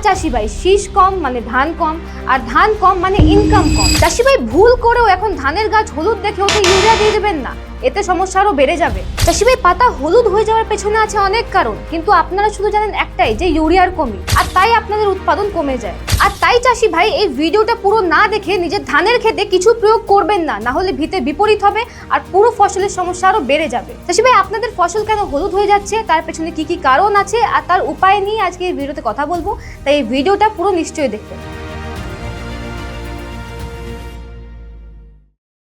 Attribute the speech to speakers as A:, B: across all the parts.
A: চাষি ভাই শীষ কম মানে ধান কম, আর ধান কম মানে ইনকাম কম। চাষি ভাই ভুল করেও এখন ধানের গাছ হলুদ দেখে ওকে ইউরিয়া দিয়ে দেবেন না, এতে সমস্যা আরো বেড়ে যাবে। চাষি ভাই পাতা হলুদ হয়ে যাওয়ার পেছনে আছে অনেক কারণ, কিন্তু আপনারা শুধু জানেন একটাই, যে ইউরিয়ার কমি, আর তাই আপনাদের উৎপাদন কমে যায়। আর তাই চাষি ভাই এই ভিডিওটা পুরো না দেখে নিজের ধানের ক্ষেতে কিছু প্রয়োগ করবেন না, না হলে ভিতে বিপরীত হবে আর পুরো ফসলের সমস্যা আরো বেড়ে যাবে। চাষি ভাই আপনাদের ফসল কেন হলুদ হয়ে যাচ্ছে, তার পেছনে কি কি কারণ আছে আর তার উপায় নিয়ে আজকে এই ভিডিওতে কথা বলবো, তাই এই ভিডিওটা পুরো নিশ্চয়ই দেখবেন।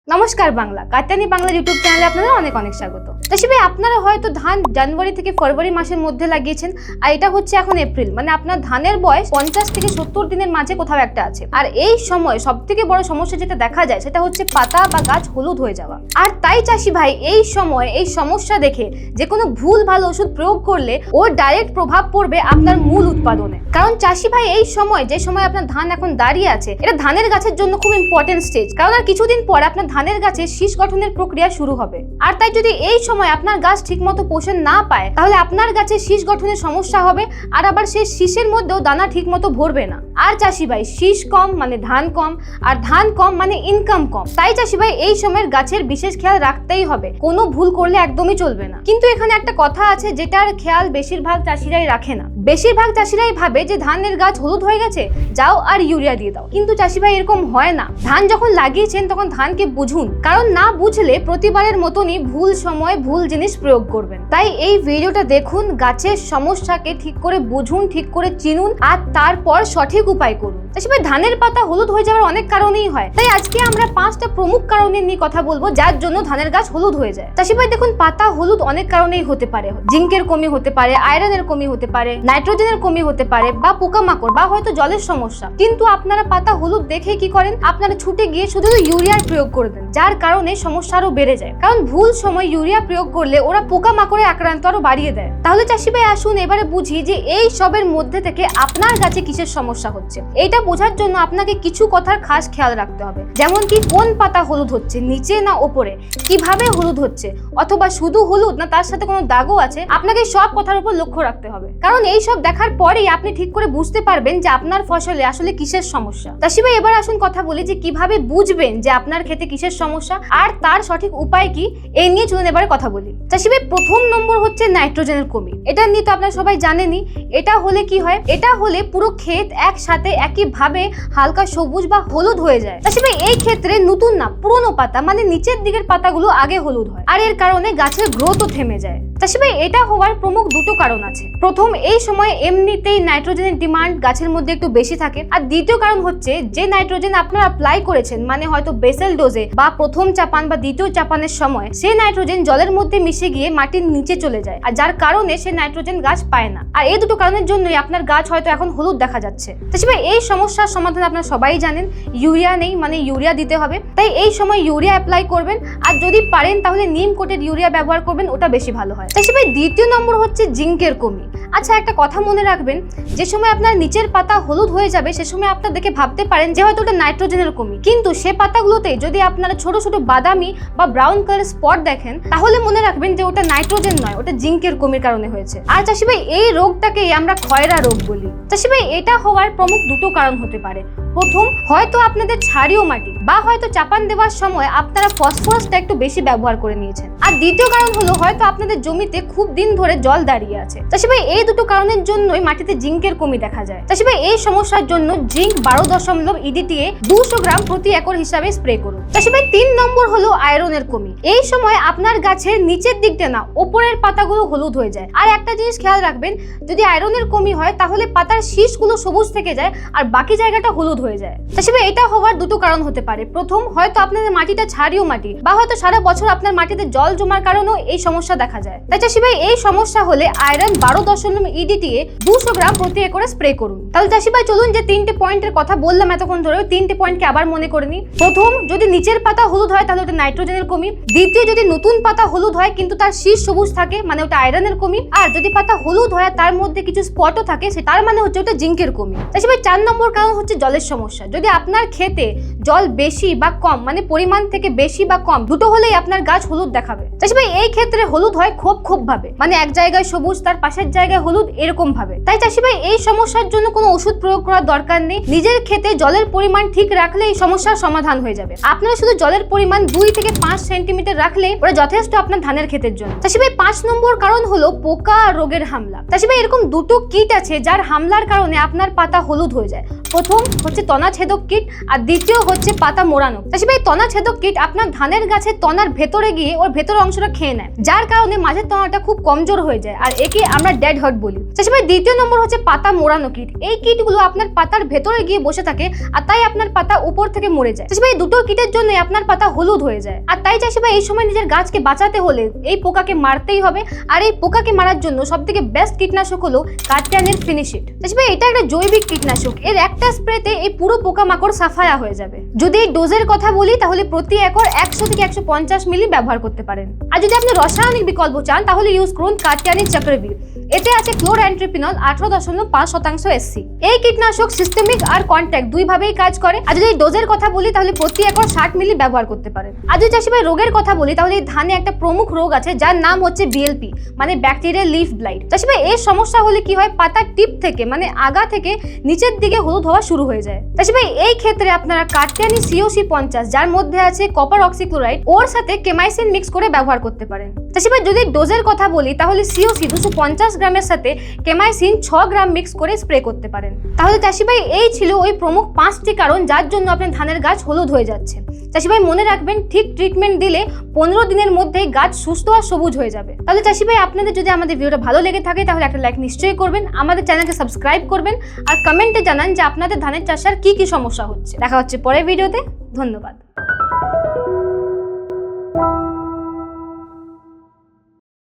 A: নমস্কার বাংলা, কাটানি বাংলা ইউটিউব চ্যানেলে আপনাদের অনেক অনেক স্বাগত। চাষি ভাই আপনারা হয়তো ধান জানুয়ারি থেকে ফেব্রুয়ারি মাসের মধ্যে লাগিয়েছেন, আর এটা হচ্ছে এখন এপ্রিল, মানে আপনার ধানের বয়স 50 থেকে 70 দিনের মাঝে কোথাও একটা আছে। আর এই সময় সব থেকে বড় সমস্যা যেটা দেখা যায় সেটা হচ্ছে পাতা বা গাছ হলুদ হয়ে যাওয়া। আর তাই চাষি ভাই এই সময় এই সমস্যা দেখে যে কোনো ভুল ভালো ওষুধ প্রয়োগ করলে ওর ডাইরেক্ট প্রভাব পড়বে আপনার মূল উৎপাদনে। কারণ চাষি ভাই এই সময়, যে সময় আপনার ধান এখন দাঁড়িয়ে আছে, এটা ধানের গাছের জন্য খুব ইম্পর্টেন্ট স্টেজ, কারণ আর কিছুদিন পর আপনার ধানের গাছে শীষ গঠনের প্রক্রিয়া শুরু হবে। আর তাই যদি এই সময় আপনার গাছ ঠিকমতো পোষণ না পায়, তাহলে আপনার গাছে শীষ গঠনের সমস্যা হবে, আর আবার সেই শীষের মধ্যেও দানা ঠিকমতো ভরবে না। আর চাষি ভাই শীষ কম মানে ধান কম, আর ধান কম মানে ইনকাম কম। তাই চাষি ভাই এই সময়ের গাছের বিশেষ খেয়াল রাখতেই হবে, কোনো ভুল করলে একদমই চলবে না। কিন্তু এখানে একটা কথা আছে যেটার খেয়াল বেশিরভাগ চাষিরাই রাখে না। বেশিরভাগ চাষিরাই ভাবে যে ধানের গাছ হলুদ হয়ে গেছে, যাও আর ইউরিয়া দিয়ে দাও। কিন্তু চাষি ভাই এরকম হয় না। ধান যখন লাগিয়েছেন তখন ধানকে বুঝুন, কারণ না বুঝলে প্রতিবারের মতনই ভুল সময় ভুল জিনিস প্রয়োগ করবেন। তাই এই ভিডিওটা দেখুন, গাছের সমস্যাকে ঠিক করে বুঝুন, ঠিক করে চিনুন, আর তারপর সঠিক উপায় করুন। চাষি ভাই ধানের পাতা হলুদ হয়ে যাওয়ার অনেক কারণেই হয়, তাই আজকে আমরা 5টা প্রমুখ কারণে নিয়ে কথা বলবো যার জন্য ধানের গাছ হলুদ হয়ে যায়। চাষি ভাই দেখুন, পাতা হলুদ অনেক কারণেই হতে পারে। জিঙ্কের কমি হতে পারে, আয়রনের কমি হতে পারে, নাইট্রোজেনের কমি হতে পারে, বা পোকামাকড়, বা হয়তো জলের সমস্যা। কিন্তু আপনারা পাতা হলুদ দেখে কি করেন, আপনারা ছুটে গিয়ে শুধু ইউরিয়ার প্রয়োগ করে দেন, যার কারণে সমস্যা আরো বেড়ে যায়। কারণ ভুল সময় ইউরিয়া প্রয়োগ করলে ওরা পোকামাকড়ে আক্রান্ত আরো বাড়িয়ে দেয়। তাহলে চাষি ভাই আসুন এবারে বুঝি যে এই সবের মধ্যে থেকে আপনার গাছে কিসের সমস্যা হচ্ছে। এইটা বোঝার জন্য আপনাকে কিছু কথার খাস খেয়াল রাখতে হবে, যেমন কি কোন পাতা হলুদ হচ্ছে, নিচে না ওপরে, কিভাবে হলুদ হচ্ছে, অথবা শুধু হলুদ না তার সাথে কোনো দাগও আছে। আপনাকে সব কথার উপর লক্ষ্য রাখতে হবে, কারণ এই সব দেখার পরেই আপনি ঠিক করে বুঝতে পারবেন যে আপনার ফসলে আসলে কিসের সমস্যা। চাষি ভাই এবার আসুন কথা বলি যে কিভাবে বুঝবেন যে আপনার ক্ষেতে কিসের সমস্যা আর তার সঠিক উপায় কি, এই নিয়ে চলুন এবারে কথা বলি। চাষি ভাই প্রথম নম্বর হচ্ছে নাইট্রোজেনের কমি। এটা নিয়ে তো আপনারা সবাই জানেনই। এটা হলে কি হয়, এটা হলে পুরো ক্ষেত একসাথে একইভাবে হালকা সবুজ বা হলুদ হয়ে যায়। চাষি ভাই এই ক্ষেত্রে নতুন না পুরনো পাতা, মানে নিচের দিকের পাতাগুলো আগে হলুদ হয়, আর এর কারণে গাছের গ্রোথও থেমে যায়। চাষি ভাই এটা হওয়ার প্রমুখ দুটো কারণ আছে। প্রথম, এই সময় এমনিতেই নাইট্রোজেনের ডিমান্ড গাছের মধ্যে একটু বেশি থাকে, আর দ্বিতীয় কারণ হচ্ছে যে নাইট্রোজেন আপনারা অ্যাপ্লাই করেছেন, মানে হয়তো বেসেল ডোজে বা প্রথম চাপান বা দ্বিতীয় চাপানের সময় সেই নাইট্রোজেন জলের মধ্যে মিশে গিয়ে মাটির নিচে চলে যায়, আর যার কারণে সেই নাইট্রোজেন গাছ পায় না। আর এই দুটো কারণের জন্যই আপনার গাছ হয়তো এখন হলুদ দেখা যাচ্ছে। চাষি ভাই এই সমস্যার সমাধান আপনারা সবাই জানেন, ইউরিয়া নেই মানে ইউরিয়া দিতে হবে। তাই এই সময় ইউরিয়া অ্যাপ্লাই করবেন, আর যদি পারেন তাহলে নিম কোটেড ইউরিয়া ব্যবহার করবেন, ওটা বেশি ভালো হয়। চাষি ভাই দ্বিতীয় নম্বর হচ্ছে জিঙ্কের কমি। আচ্ছা একটা কথা মনে রাখবেন, যে সময় আপনার নিচের পাতা হলুদ হয়ে যাবে সে সময় আপনার দেখে ভাবতে পারেন যে হয়তো ওটা নাইট্রোজেনের কমি, কিন্তু সে পাতাগুলোতে যদি আপনারা ছোট ছোট বাদামি বা ব্রাউন কালার স্পট দেখেন, তাহলে মনে রাখবেন যে ওটা নাইট্রোজেন নয়, ওটা জিঙ্কের কমির কারণে হয়েছে। আর চাষি ভাই এই রোগটাকে আমরা খয়রা রোগ বলি। চাষি ভাই এটা হওয়ার প্রমুখ দুটো কারণ হতে পারে। প্রথম, হয়তো আপনাদের ছাড়িও মাটি বা হয়তো চাপান দেওয়ার সময় আপনারা ফসফরাসটা একটু বেশি ব্যবহার করে নিয়েছেন। আর দ্বিতীয় কারণ হলো হয়তো আপনাদের জমিতে খুব দিন ধরে জল দাঁড়িয়ে আছে। চাষি ভাই এই দুটো কারণের জন্যই মাটিতে জিঙ্কের কমি দেখা যায়। চাষি ভাই এই সমস্যার জন্য জিঙ্ক 12.0 EDTA 200 গ্রাম প্রতি একর হিসাবে স্প্রে করুন। চাষি ভাই 3 নম্বর হলো আয়রনের কমি। এই সময় আপনার গাছের নিচের দিকটা না ওপরের পাতাগুলো হলুদ হয়ে যায়। আর একটা জিনিস খেয়াল রাখবেন, যদি আয়রনের কমি হয় তাহলে পাতার শীষগুলো সবুজ থেকে যায় আর বাকি জায়গাটা হলুদ হয়ে যায়। চাষি ভাই এটা হওয়ার দুটো কারণ হতে পারে। প্রথম, হয়তো আপনাদের মাটিটা ছাড়িও মাটি, বা হয়তো সারা বছর আপনার মাটিতে জল জমার কারণেও এই সমস্যা দেখা যায়। তাই চাষি ভাই এই সমস্যা হলে আয়রন 12.0 EDTA 200 গ্রাম প্রতি একরে স্প্রে করুন। তাহলে চাষি ভাই চলুন যে 3টে পয়েন্টের কথা বললাম এতক্ষণ ধরে, ওই 3টে পয়েন্টকে আবার মনে করে নিই। প্রথম, যদি নিচের পাতা হলুদ হয় তাহলে ওটা নাইট্রোজেনের কমি। দ্বিতীয়, যদি নতুন পাতা হলুদ হয় কিন্তু তার শীষ সবুজ থাকে, মানে ওটা আয়রনের কমি। আর যদি পাতা হলুদ হয় তার মধ্যে কিছু স্পটও থাকে, তার মানে হচ্ছে ওটা জিঙ্কের কমি। চাষি ভাই 4 নম্বর কারণ হচ্ছে জলের সমস্যা। সমস্যা। যদি আপনার ক্ষেতে জল বেশি বা কম, মানে পরিমাণ থেকে বেশি বা কম দুটো হলেই আপনার গাছ হলুদ দেখাবে। চাষি ভাই এই ক্ষেত্রে হলুদ হয় খুব ভাবে, মানে এক জায়গায় সবুজ তার পাশের জায়গায় হলুদ এরকম ভাবে। তাই চাষি ভাই এই সমস্যার জন্য কোনো ওষুধ প্রয়োগ করার দরকার নেই। নিজের ক্ষেতে জলের পরিমাণ ঠিক রাখলে এই সমস্যার সমাধান হয়ে যাবে। আপনারা শুধু জলের পরিমাণ 2 থেকে 5 সেন্টিমিটার রাখলে ওরা যথেষ্ট আপনার ধানের ক্ষেতের জন্য। চাষি ভাই 5 নম্বর কারণ হলো পোকা আর রোগের হামলা। চাষি ভাই এরকম দুটো কীট আছে যার হামলার কারণে আপনার পাতা হলুদ হয়ে যায়। প্রথম হচ্ছে তনাছেদক কীট আর দ্বিতীয় হচ্ছে পাতা মোড়ানো। চাষি ভাই তনাছেদক কীট আপনার ধানের গাছের তনার ভেতরে গিয়ে ওর ভেতরের অংশটা খেয়ে নেয়, যার কারণে মাঝের তনাটা খুব কমজোর হয়ে যায়, আর একে আমরা ডেড হার্ট বলি। চাষি ভাই দ্বিতীয় নম্বর হচ্ছে পাতা মোড়ানো কীট। এই কীটগুলো আপনার পাতার ভেতরে গিয়ে বসে থাকে আর তাই আপনার পাতা উপর থেকে মরে যায়। চাষি ভাই দুটো কীটের জন্য আপনার পাতা হলুদ হয়ে যায়। আর তাই চাষি ভাই এই সময় নিজের গাছকে বাঁচাতে হলে এই পোকাকে মারতেই হবে। আর এই পোকাকে মারার জন্য সবথেকে বেস্ট কীটনাশক হলো কার্টিয়ানের ফিনিশিট। চাষি ভাই এটা একটা জৈবিক কীটনাশক, এর একটা স্প্রেতে এই পুরো পোকামাকড় সাফায়া হয়ে যাবে। যদি এই ডোজের কথা বলি তাহলে প্রতি একর 100 থেকে 150 মিলি ব্যবহার করতে পারেন। আর যদি আপনি রাসায়নিক বিকল্প চান তাহলে ইউজ করুন কার্টিয়ানিন চক্রবীর। এতে আছে ক্লোরএন্ট্রিপিনল 18.5% SC। এই কীটনাশক সিস্টেমিক আর কন্ট্যাক্ট দুই ভাবেই কাজ করে। আর যদি ডোজের কথা বলি তাহলে প্রতি একর 60 মিলি ব্যবহার করতে পারেন। আর যদি চাষি ভাই রোগের কথা বলি তাহলে এই ধানে একটা প্রমুখ রোগ আছে যার নাম হচ্ছে BLP, মানে ব্যাকটেরিয়াল লিফ ব্লাইট। চাষি ভাই এই সমস্যা হলে কি হয়, পাতার টিপ থেকে মানে আগা থেকে নিচের দিকে হলুদ হওয়া শুরু হয়ে যায়। চাষি ভাই এই ক্ষেত্রে আপনারা কার্টিয়ানি COC 50, যার মধ্যে আছে কপার অক্সিক্লোরাইড, ওর সাথে কেমাইসিন মিক্স করে ব্যবহার করতে পারেন। চাষি ভাই যদি ডোজের কথা বলি তাহলে COC 250 গ্রামের সাথে কেমাইসিন 6 গ্রাম মিক্স করে স্প্রে করতে পারেন। তাহলে চাষি ভাই এই ছিল ওই প্রমুখ 5টি কারণ যার জন্য আপনার ধানের গাছ হলুদ হয়ে যাচ্ছে। চাষি ভাই মনে রাখবেন, ঠিক ট্রিটমেন্ট দিলে 15 দিনের মধ্যেই গাছ সুস্থ আর সবুজ হয়ে যাবে। তাহলে চাষি ভাই আপনাদের যদি আমাদের ভিডিওটা ভালো লেগে থাকে তাহলে একটা লাইক নিশ্চয়ই করবেন, আমাদের চ্যানেলকে সাবস্ক্রাইব করবেন আর কমেন্টে জানান যে আপনাদের ধানের চাষের কি সমস্যা হচ্ছে। দেখা হচ্ছে পরের ভিডিওতে। ধন্যবাদ।